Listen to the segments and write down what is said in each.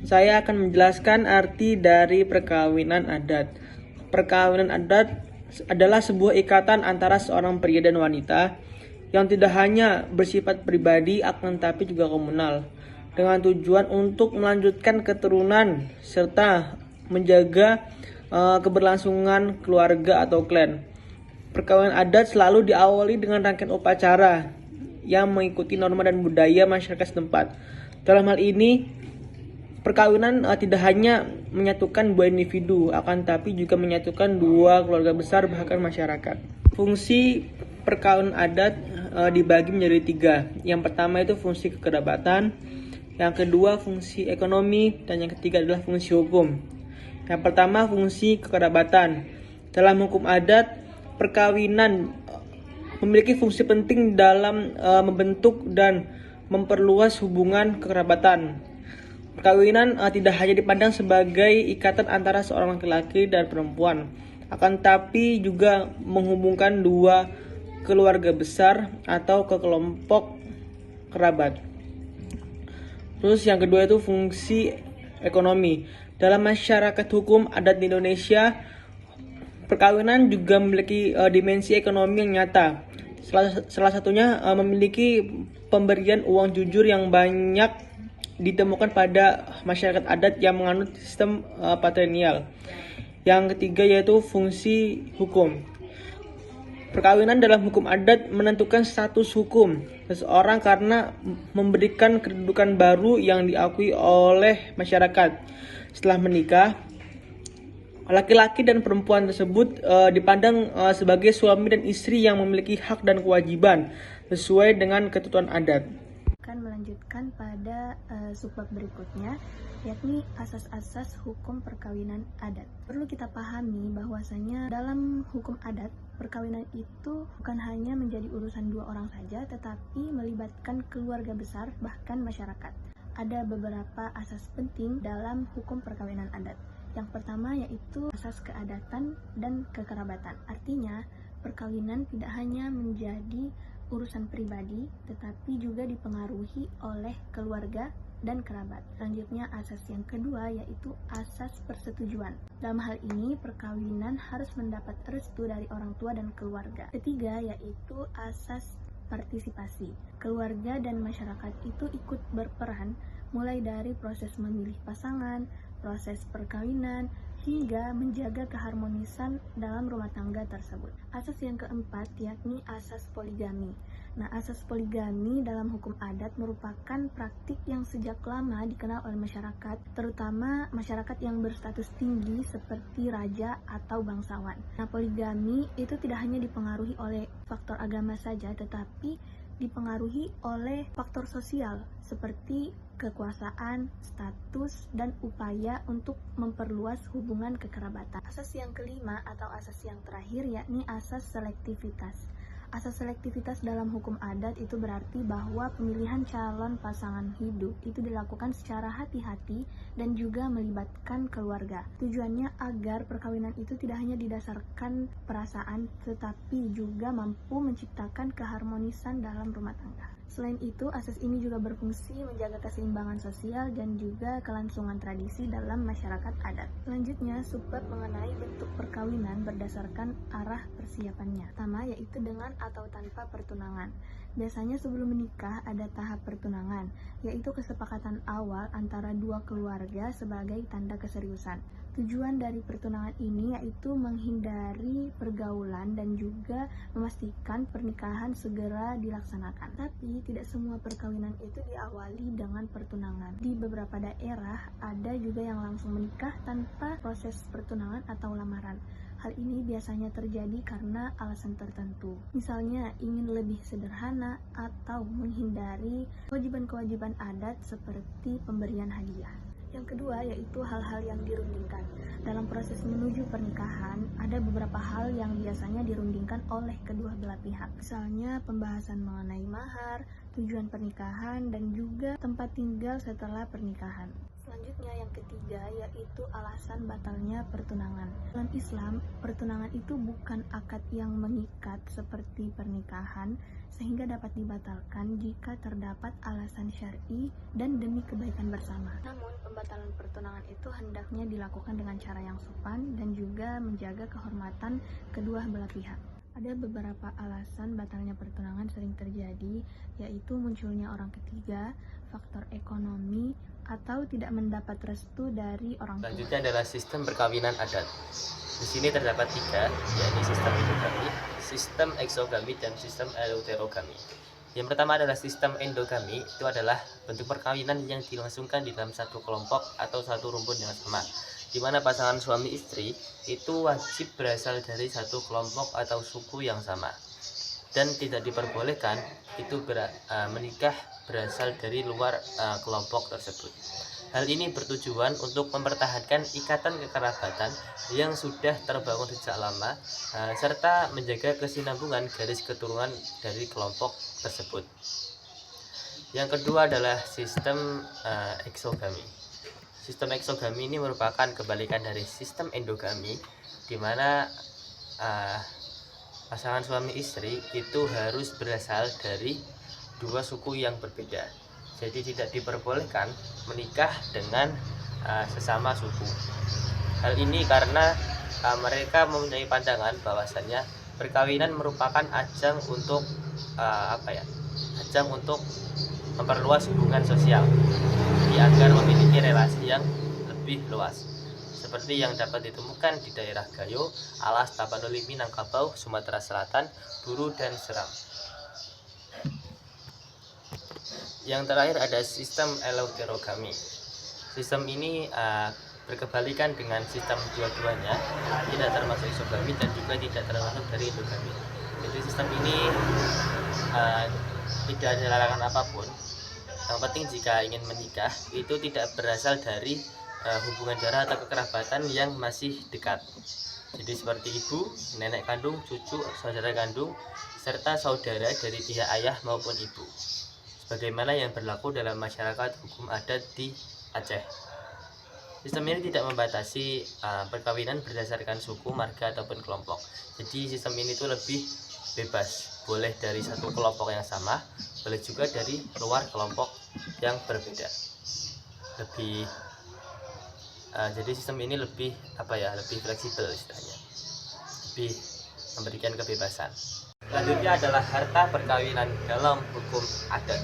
Saya akan menjelaskan arti dari perkawinan adat. Perkawinan adat adalah sebuah ikatan antara seorang pria dan wanita yang tidak hanya bersifat pribadi akan tapi juga komunal, dengan tujuan untuk melanjutkan keturunan serta menjaga keberlangsungan keluarga atau klan. Perkawinan adat selalu diawali dengan rangkaian upacara yang mengikuti norma dan budaya masyarakat setempat. Dalam hal ini, perkawinan tidak hanya menyatukan dua individu, akan tapi juga menyatukan dua keluarga besar bahkan masyarakat. Fungsi perkawinan adat dibagi menjadi tiga. Yang pertama itu fungsi kekerabatan, yang kedua fungsi ekonomi, dan yang ketiga adalah fungsi hukum. Yang pertama fungsi kekerabatan. Dalam hukum adat, perkawinan memiliki fungsi penting dalam membentuk dan memperluas hubungan kekerabatan. Perkawinan tidak hanya dipandang sebagai ikatan antara seorang laki-laki dan perempuan, akan tapi juga menghubungkan dua keluarga besar atau ke kelompok kerabat. Terus yang kedua itu fungsi ekonomi. Dalam masyarakat hukum adat di Indonesia, perkawinan juga memiliki dimensi ekonomi yang nyata. Salah satunya memiliki pemberian uang jujur yang banyak ditemukan pada masyarakat adat yang menganut sistem patrilineal. Yang ketiga yaitu fungsi hukum. Perkawinan dalam hukum adat menentukan status hukum seseorang karena memberikan kedudukan baru yang diakui oleh masyarakat. Setelah menikah, laki-laki dan perempuan tersebut dipandang sebagai suami dan istri yang memiliki hak dan kewajiban sesuai dengan ketentuan adat. Akan melanjutkan pada subbab berikutnya, yakni asas-asas hukum perkawinan adat. Perlu kita pahami bahwasanya dalam hukum adat, perkawinan itu bukan hanya menjadi urusan dua orang saja, tetapi melibatkan keluarga besar bahkan masyarakat. Ada beberapa asas penting dalam hukum perkawinan adat. Yang pertama yaitu asas keadatan dan kekerabatan. Artinya, perkawinan tidak hanya menjadi urusan pribadi, tetapi juga dipengaruhi oleh keluarga dan kerabat. Selanjutnya, asas yang kedua yaitu asas persetujuan. Dalam hal ini, perkawinan harus mendapat restu dari orang tua dan keluarga. Ketiga yaitu asas partisipasi. Keluarga dan masyarakat itu ikut berperan mulai dari proses memilih pasangan, proses perkawinan, hingga menjaga keharmonisan dalam rumah tangga tersebut. Asas yang keempat yakni asas poligami. Nah, asas poligami dalam hukum adat merupakan praktik yang sejak lama dikenal oleh masyarakat, terutama masyarakat yang berstatus tinggi seperti raja atau bangsawan. Nah, poligami itu tidak hanya dipengaruhi oleh faktor agama saja, tetapi dipengaruhi oleh faktor sosial seperti kekuasaan, status, dan upaya untuk memperluas hubungan kekerabatan. Asas yang kelima atau asas yang terakhir yakni asas selektivitas. Asas selektivitas dalam hukum adat itu berarti bahwa pemilihan calon pasangan hidup itu dilakukan secara hati-hati dan juga melibatkan keluarga. Tujuannya agar perkawinan itu tidak hanya didasarkan perasaan, tetapi juga mampu menciptakan keharmonisan dalam rumah tangga. Selain itu, asas ini juga berfungsi menjaga keseimbangan sosial dan juga kelangsungan tradisi dalam masyarakat adat. Selanjutnya, subbab mengenai bentuk perkawinan berdasarkan arah persiapannya. Pertama, yaitu dengan atau tanpa pertunangan. Biasanya sebelum menikah ada tahap pertunangan, yaitu kesepakatan awal antara dua keluarga sebagai tanda keseriusan. Tujuan dari pertunangan ini yaitu menghindari pergaulan dan juga memastikan pernikahan segera dilaksanakan. Tapi tidak semua perkawinan itu diawali dengan pertunangan. Di beberapa daerah ada juga yang langsung menikah tanpa proses pertunangan atau lamaran. Hal ini biasanya terjadi karena alasan tertentu. Misalnya ingin lebih sederhana atau menghindari kewajiban-kewajiban adat seperti pemberian hadiah. Yang kedua yaitu hal-hal yang dirundingkan. Dalam proses menuju pernikahan, ada beberapa hal yang biasanya dirundingkan oleh kedua belah pihak. Misalnya pembahasan mengenai mahar, tujuan pernikahan, dan juga tempat tinggal setelah pernikahan. Selanjutnya yang ketiga yaitu alasan batalnya pertunangan. Dalam Islam, pertunangan itu bukan akad yang mengikat seperti pernikahan, sehingga dapat dibatalkan jika terdapat alasan syar'i dan demi kebaikan bersama. Namun, pembatalan pertunangan itu hendaknya dilakukan dengan cara yang sopan dan juga menjaga kehormatan kedua belah pihak. Ada beberapa alasan batalnya pertunangan sering terjadi, yaitu munculnya orang ketiga, faktor ekonomi, atau tidak mendapat restu dari orang tua. Selanjutnya adalah sistem perkawinan adat. Di sini terdapat 3, yakni sistem endogami, sistem exogami, dan sistem eleuterogami. Yang pertama adalah sistem endogami, itu adalah bentuk perkawinan yang dilangsungkan di dalam satu kelompok atau satu rumpun yang sama, di mana pasangan suami istri itu wajib berasal dari satu kelompok atau suku yang sama, dan tidak diperbolehkan itu menikah berasal dari luar kelompok tersebut. Hal ini bertujuan untuk mempertahankan ikatan kekerabatan yang sudah terbangun sejak lama, serta menjaga kesinambungan garis keturunan dari kelompok tersebut. Yang kedua adalah sistem exogami. Sistem exogami ini merupakan kebalikan dari sistem endogami, di mana pasangan suami istri itu harus berasal dari dua suku yang berbeda. Jadi tidak diperbolehkan menikah dengan sesama suku. Hal ini karena mereka mempunyai pandangan bahwasannya perkawinan merupakan ajang untuk ajang untuk memperluas hubungan sosial, agar memiliki relasi yang lebih luas, seperti yang dapat ditemukan di daerah Gayo, Alas, Tapanuli, Minangkabau, Sumatera Selatan, Buru, dan Seram. Yang terakhir ada sistem eleuterogami. Sistem ini berkebalikan dengan sistem dua-duanya, tidak termasuk isogami dan juga tidak termasuk dari endogami. Jadi sistem ini tidak ada larangan apapun. Yang penting jika ingin menikah itu tidak berasal dari hubungan darah atau kekerabatan yang masih dekat. Jadi seperti ibu, nenek kandung, cucu, saudara kandung, serta saudara dari pihak ayah maupun ibu, sebagaimana yang berlaku dalam masyarakat hukum adat di Aceh. Sistem ini tidak membatasi perkawinan berdasarkan suku, marga, ataupun kelompok. Jadi sistem ini tuh lebih bebas, boleh dari satu kelompok yang sama, boleh juga dari luar kelompok yang berbeda. Jadi sistem ini lebih lebih fleksibel istilahnya, lebih memberikan kebebasan. Selanjutnya adalah harta perkawinan dalam hukum adat.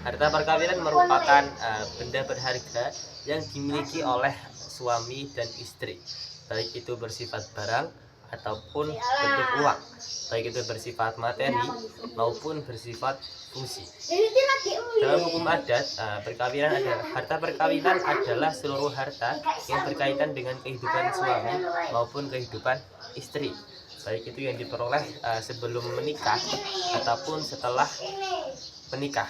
Harta perkawinan merupakan benda berharga yang dimiliki oleh suami dan istri, baik itu bersifat barang ataupun bentuk uang, baik itu bersifat materi maupun bersifat fungsi. Dalam hukum adat, harta perkawinan adalah seluruh harta yang berkaitan dengan kehidupan suami maupun kehidupan istri, baik itu yang diperoleh sebelum menikah ataupun setelah menikah.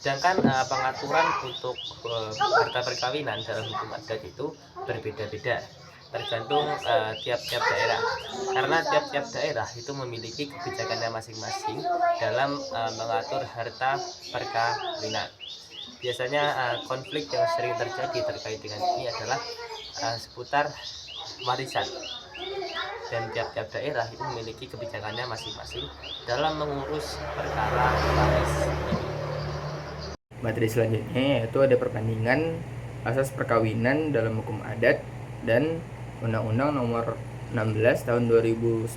Sedangkan pengaturan untuk harta perkawinan dalam hukum adat itu berbeda-beda, tergantung tiap-tiap daerah, karena tiap-tiap daerah itu memiliki kebijakannya masing-masing dalam mengatur harta perkawinan. Biasanya konflik yang sering terjadi terkait dengan ini adalah seputar warisan, dan tiap-tiap daerah itu memiliki kebijakannya masing-masing dalam mengurus perkara waris ini. Materi selanjutnya yaitu ada perbandingan asas perkawinan dalam hukum adat dan Undang-Undang Nomor 16 Tahun 2019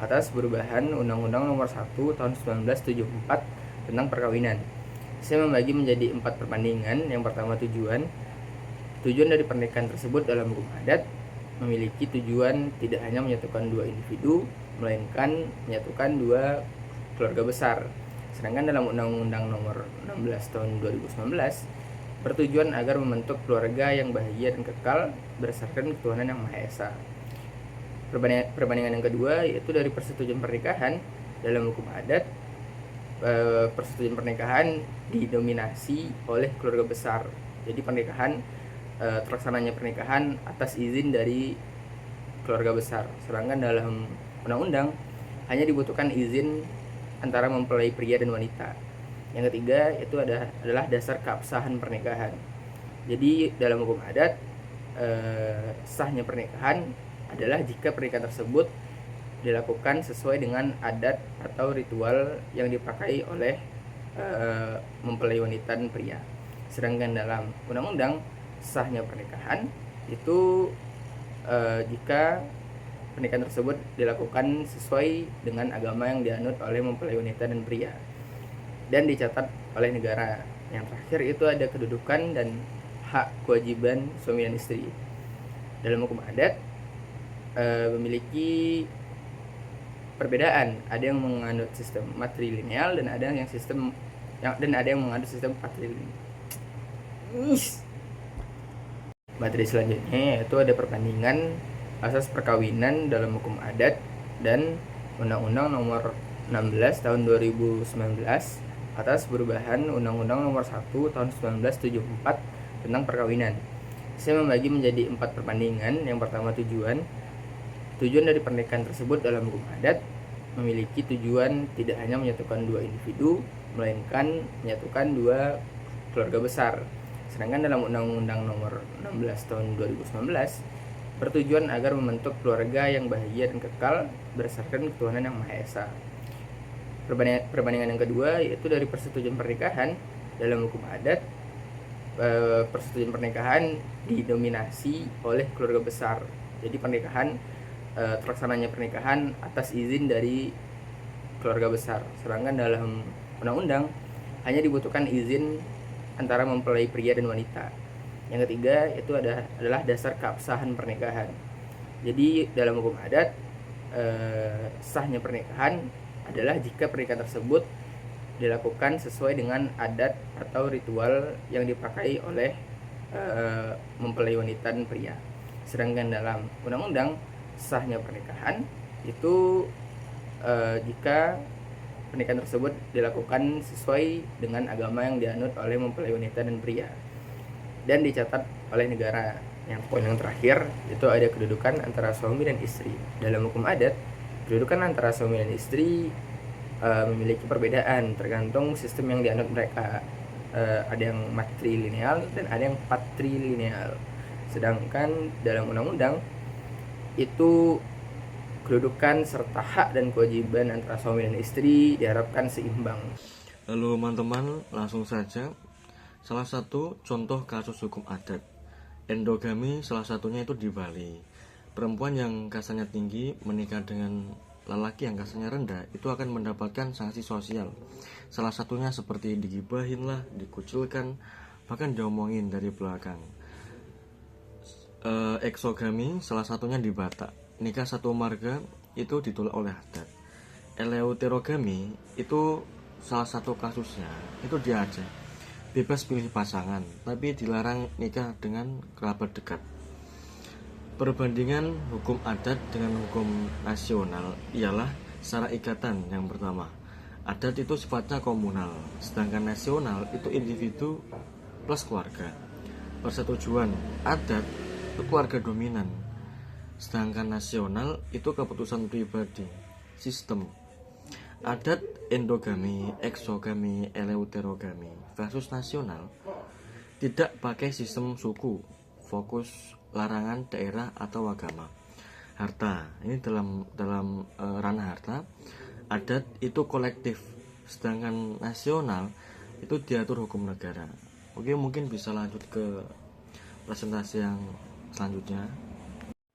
atas perubahan Undang-Undang Nomor 1 Tahun 1974 tentang perkawinan. Saya membagi menjadi 4 perbandingan. Yang pertama tujuan dari pernikahan tersebut dalam hukum adat memiliki tujuan tidak hanya menyatukan dua individu, melainkan menyatukan dua keluarga besar. Sedangkan dalam Undang-Undang Nomor 16 Tahun 2019 bertujuan agar membentuk keluarga yang bahagia dan kekal berdasarkan ketuhanan yang Maha Esa. Perbandingan yang kedua yaitu dari persetujuan pernikahan dalam hukum adat. Persetujuan pernikahan didominasi oleh keluarga besar. Jadi terlaksananya pernikahan atas izin dari keluarga besar. Sedangkan dalam undang-undang hanya dibutuhkan izin antara mempelai pria dan wanita. Yang ketiga itu adalah dasar keabsahan pernikahan. Jadi dalam hukum adat, sahnya pernikahan adalah jika pernikahan tersebut dilakukan sesuai dengan adat atau ritual yang dipakai oleh mempelai wanita dan pria. Sedangkan dalam undang-undang, sahnya pernikahan itu jika pernikahan tersebut dilakukan sesuai dengan agama yang dianut oleh mempelai wanita dan pria dan dicatat oleh negara. Yang terakhir itu ada kedudukan dan hak kewajiban suami dan istri. Dalam hukum adat memiliki perbedaan. Ada yang menganut sistem matrilineal dan ada yang menganut sistem patrilineal. Materi selanjutnya yaitu ada perbandingan asas perkawinan dalam hukum adat dan Undang-Undang Nomor 16 Tahun 2019 atas perubahan Undang-Undang Nomor 1 Tahun 1974 tentang perkawinan. Saya membagi menjadi 4 perbandingan. Yang pertama, tujuan dari pernikahan tersebut dalam hukum adat memiliki tujuan tidak hanya menyatukan dua individu, melainkan menyatukan dua keluarga besar. Sedangkan dalam Undang-Undang Nomor 16 Tahun 2019 bertujuan agar membentuk keluarga yang bahagia dan kekal berdasarkan ketuhanan yang Maha Esa. Perbandingan yang kedua yaitu dari persetujuan pernikahan dalam hukum adat. Persetujuan pernikahan didominasi oleh keluarga besar. Jadi terlaksananya pernikahan atas izin dari keluarga besar. Sedangkan dalam undang-undang hanya dibutuhkan izin antara mempelai pria dan wanita. Yang ketiga itu adalah dasar keabsahan pernikahan. Jadi dalam hukum adat sahnya pernikahan adalah jika pernikahan tersebut dilakukan sesuai dengan adat atau ritual yang dipakai oleh mempelai wanita dan pria. Sedangkan dalam undang-undang, sahnya pernikahan itu jika pernikahan tersebut dilakukan sesuai dengan agama yang dianut oleh mempelai wanita dan pria dan dicatat oleh negara. Yang poin yang terakhir itu ada kedudukan antara suami dan istri. Dalam hukum adat, kedudukan antara suami dan istri memiliki perbedaan tergantung sistem yang dianut mereka. Ada yang matrilineal dan ada yang patrilineal. Sedangkan dalam undang-undang itu kedudukan serta hak dan kewajiban antara suami dan istri diharapkan seimbang. Halo teman-teman, langsung saja. Salah satu contoh kasus hukum adat endogami, salah satunya itu di Bali. Perempuan yang kasarnya tinggi menikah dengan lelaki yang kasarnya rendah itu akan mendapatkan sanksi sosial. Salah satunya seperti digibahin lah, dikucilkan, bahkan diomongin dari belakang. Eksogami salah satunya di Batak. Nikah satu marga itu ditolak oleh adat. Eleuterogami itu salah satu kasusnya itu di Aceh. Bebas pilih pasangan, tapi dilarang nikah dengan kerabat dekat. Perbandingan hukum adat dengan hukum nasional ialah secara ikatan. Yang pertama, adat itu sifatnya komunal, sedangkan nasional itu individu plus keluarga. Persetujuan adat itu keluarga dominan, sedangkan nasional itu keputusan pribadi. Sistem adat endogami, eksogami, eleuterogami versus nasional tidak pakai sistem suku, fokus larangan daerah atau agama. Harta, ini dalam ranah harta, adat itu kolektif, sedangkan nasional itu diatur hukum negara. Oke, mungkin bisa lanjut ke presentasi yang selanjutnya.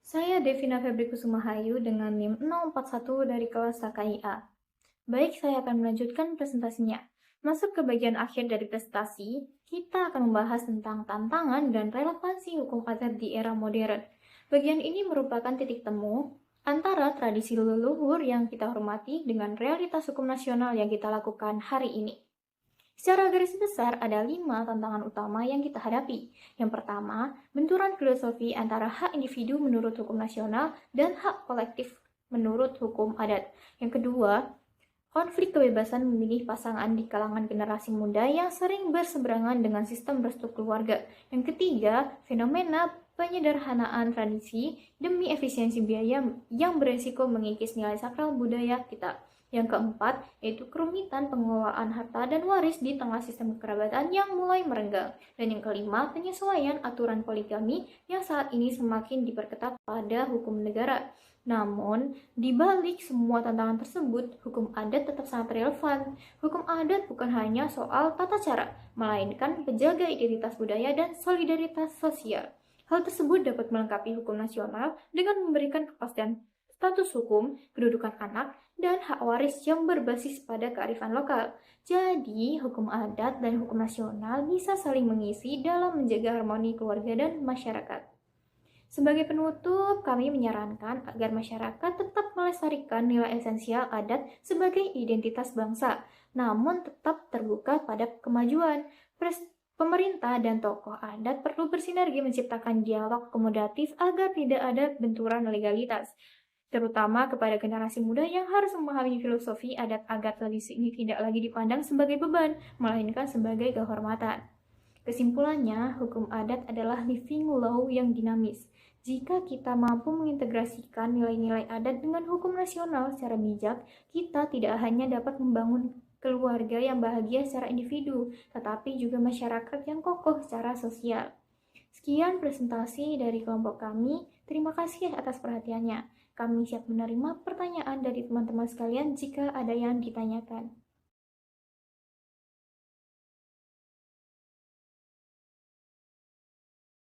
Saya Devina Febri Kusumahayu dengan NIM 041 dari kelas KIA. Baik, saya akan melanjutkan presentasinya. Masuk ke bagian akhir dari presentasi, kita akan membahas tentang tantangan dan relevansi hukum adat di era modern. Bagian ini merupakan titik temu antara tradisi leluhur yang kita hormati dengan realitas hukum nasional yang kita lakukan hari ini. Secara garis besar, ada 5 tantangan utama yang kita hadapi. Yang pertama, benturan filosofi antara hak individu menurut hukum nasional dan hak kolektif menurut hukum adat. Yang kedua, konflik kebebasan memilih pasangan di kalangan generasi muda yang sering berseberangan dengan sistem restu keluarga. Yang ketiga, fenomena penyederhanaan tradisi demi efisiensi biaya yang beresiko mengikis nilai sakral budaya kita. Yang keempat, yaitu kerumitan pengelolaan harta dan waris di tengah sistem kekerabatan yang mulai merenggang. Dan yang kelima, penyesuaian aturan poligami yang saat ini semakin diperketat pada hukum negara. Namun, di balik semua tantangan tersebut, hukum adat tetap sangat relevan. Hukum adat bukan hanya soal tata cara, melainkan penjaga identitas budaya dan solidaritas sosial. Hal tersebut dapat melengkapi hukum nasional dengan memberikan kepastian status hukum, kedudukan anak, dan hak waris yang berbasis pada kearifan lokal. Jadi, hukum adat dan hukum nasional bisa saling mengisi dalam menjaga harmoni keluarga dan masyarakat. Sebagai penutup, kami menyarankan agar masyarakat tetap melestarikan nilai esensial adat sebagai identitas bangsa, namun tetap terbuka pada kemajuan. Pemerintah dan tokoh adat perlu bersinergi menciptakan dialog akomodatif agar tidak ada benturan legalitas, terutama kepada generasi muda yang harus memahami filosofi adat agar tradisi ini tidak lagi dipandang sebagai beban, melainkan sebagai kehormatan. Kesimpulannya, hukum adat adalah living law yang dinamis. Jika kita mampu mengintegrasikan nilai-nilai adat dengan hukum nasional secara bijak, kita tidak hanya dapat membangun keluarga yang bahagia secara individu, tetapi juga masyarakat yang kokoh secara sosial. Sekian presentasi dari kelompok kami. Terima kasih atas perhatiannya. Kami siap menerima pertanyaan dari teman-teman sekalian jika ada yang ditanyakan.